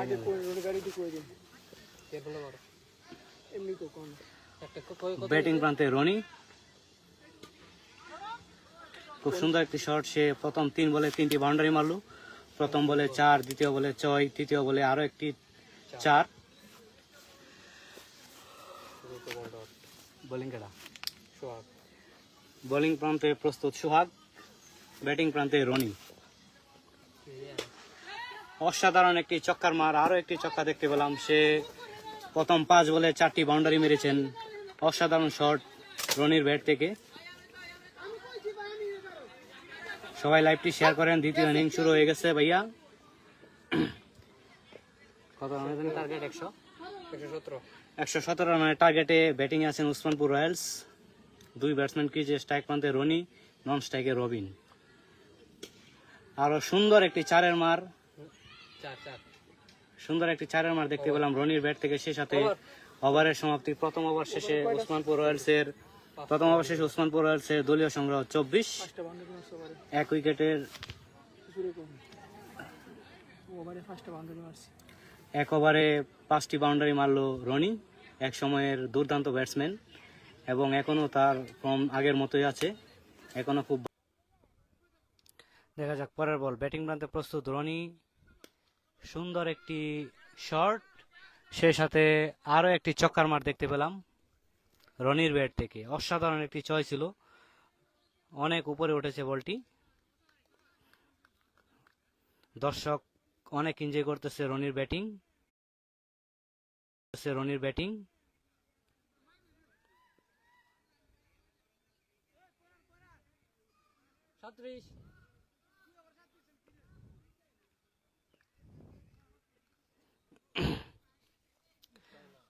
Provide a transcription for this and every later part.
আগে কোন গাড়িটি কই দিন এমনি তো কোন ব্যাটিং প্রান্তে রনি, খুব সুন্দর একটি শট। সে প্রথম 3 বলে 3টি বাউন্ডারি মারলো। প্রথম বলে 4, দ্বিতীয় বলে 6, তৃতীয় বলে আরো একটি 4। বোলিং কেডা? সোহাগ। বোলিং প্রান্তে প্রস্তুত সোহাগ, ব্যাটিং প্রান্তে রনি। অসাধারণ একটি চক্কার মার, আরো একটি চক্কা দেখতে পেলাম। সে প্রথম 5 বলে 4টি বাউন্ডারি মেরেছেন। অসাধারণ শট রনির ব্যাট থেকে। সবাই লাইভটি শেয়ার করেন। দ্বিতীয় ইনিংস শুরু হয়ে গেছে ভাইয়া। কত রানের টার্গেট? 117 রানের টার্গেটে ব্যাটিং আছেন উসমানপুর রয়্যালস। 2 ব্যাটসম্যান ক্রিজে, স্ট্রাইক প্রান্তে রনি, নন স্ট্রাইকে রবিন। আরো সুন্দর একটি 4-এর মার, সুন্দর একটি 4-এর মার দেখতে পেলাম রনির ব্যাট থেকে। সে সাথে ওভারের সমাপ্তি। প্রথম ওভার শেষে উসমানপুর রয়্যালসের দলীয় সংগ্রহ 24, 1 উইকেটের 1 ওভারে 5টি বাউন্ডারি মারলো রনি। এক সময়ের দুর্দান্ত ব্যাটসম্যান এবং এখনো তার ফর্ম আগের মতোই আছে, এখনো খুব। দেখা যাক পরের বল। ব্যাটিং প্রান্তে প্রস্তুত রনি, সুন্দর একটি শট, সেই সাথে আরো একটি চক্কার মার দেখতে পেলাম রনির ব্যাট থেকে। অসাধারণ একটি চয় ছিল, অনেক উপরে উঠেছে বলটি। দর্শক অনেক এনজয় করতেছে রনির ব্যাটিং।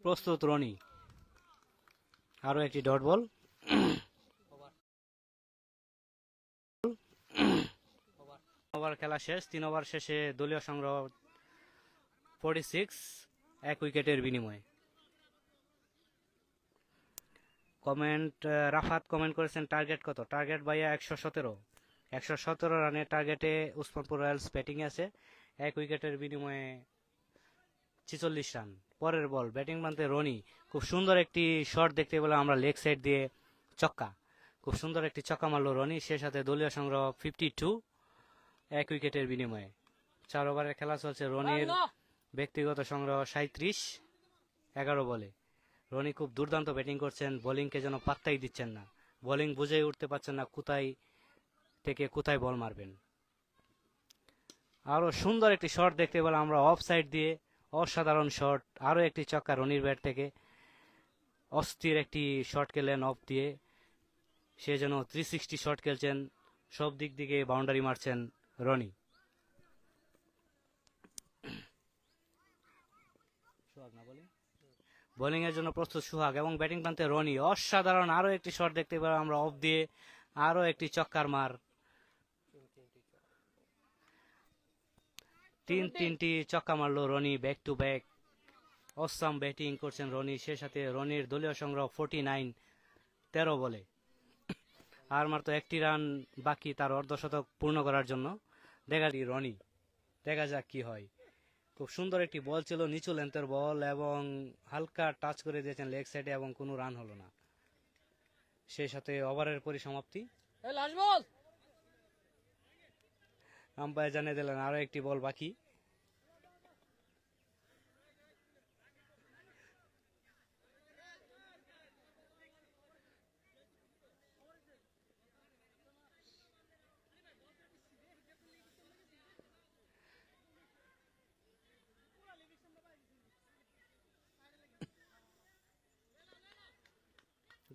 প্রস্তুত রনি, আরো একটি ডট বল। ওভার খেলা শেষ। 3 ওভার শেষে দলীয় সংগ্রহ 46, 1 উইকেটের বিনিময়ে। কমেন্ট রাফাত কমেন্ট করেছেন টার্গেট কত? টার্গেট ভাইয়া 117 রানের টার্গেটে উসমানপুর রয়্যালস ব্যাটিং আছে। 1 উইকেটের বিনিময়ে 46 রান। পরের বল। ব্যাটিং প্রান্তে রনি, খুব সুন্দর একটি শট দেখতে পেলাম আমরা লেগ সাইড দিয়ে, চক্কা। খুব সুন্দর একটি চক্কা মারলো রনি। সে সাথে দলীয় সংগ্রহ 52, 1 উইকেটের বিনিময়ে। 4 ওভারের খেলা চলছে। রনির ব্যক্তিগত সংগ্রহ 37, 11 বলে। রনি খুব দুর্দান্ত ব্যাটিং করছেন, বোলিংকে যেন পাত্তাই দিচ্ছেন না। বোলিং বুঝেই উঠতে পারছেন না কোথায় থেকে কোথায় বল মারবেন। আরো সুন্দর একটি শট দেখতে পেলাম আমরা অফ সাইড দিয়ে, অসাধারণ শট। আরো একটি চক্কা রনির ব্যাট থেকে। অস্থির একটি শট খেলেন অফ দিয়ে। সে যেন 360 শট খেলছেন, সব দিক দিকে বাউন্ডারি মারছেন রনি। বোলিং এর জন্য প্রস্তুত সোহাগ এবং ব্যাটিং প্রান্তে রনি। অসাধারণ আরো একটি শট দেখতে পেলাম আমরা অফ দিয়ে, আরো একটি চক্কার মার। 3টি চক্কা মারলো Rony back to back. Awesome batting করছেন রনি। সে সাথে রনির দলীয় সংগ্রহ 49, 13 বলে। আর মাত্র 1টি রান বাকি তার অর্ধশতক পূর্ণ করার জন্য। রনি, দেখা যাক কি হয়। খুব সুন্দর একটি বল ছিল, নিচু লেন্থের বল, এবং হালকা টাচ করে দিয়েছেন লেগ সাইডে এবং কোনো রান হলো না। সেই সাথে ওভারের পরিসমাপ্তি। আম্পায়ার জানিয়ে দিলেন আরো একটি বল বাকি।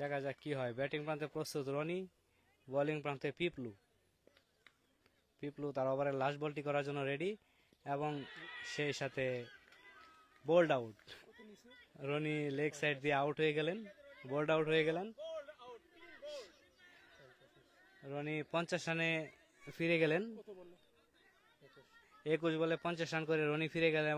দেখা যাক কি হয়। ব্যাটিং প্রান্তে প্রস্তুত রনি, বোলিং প্রান্তে পিপলু তার ওভারের লাস্ট বলটি করার জন্য রেডি, এবং সেই সাথে bowled out. Rony leg side দিয়ে আউট হয়ে গেলেন, বোল্ড আউট হয়ে গেলেন। রনি 50 রানে ফিরে গেলেন। 21 বলে 50 রান করে রনি ফিরে গেলেন।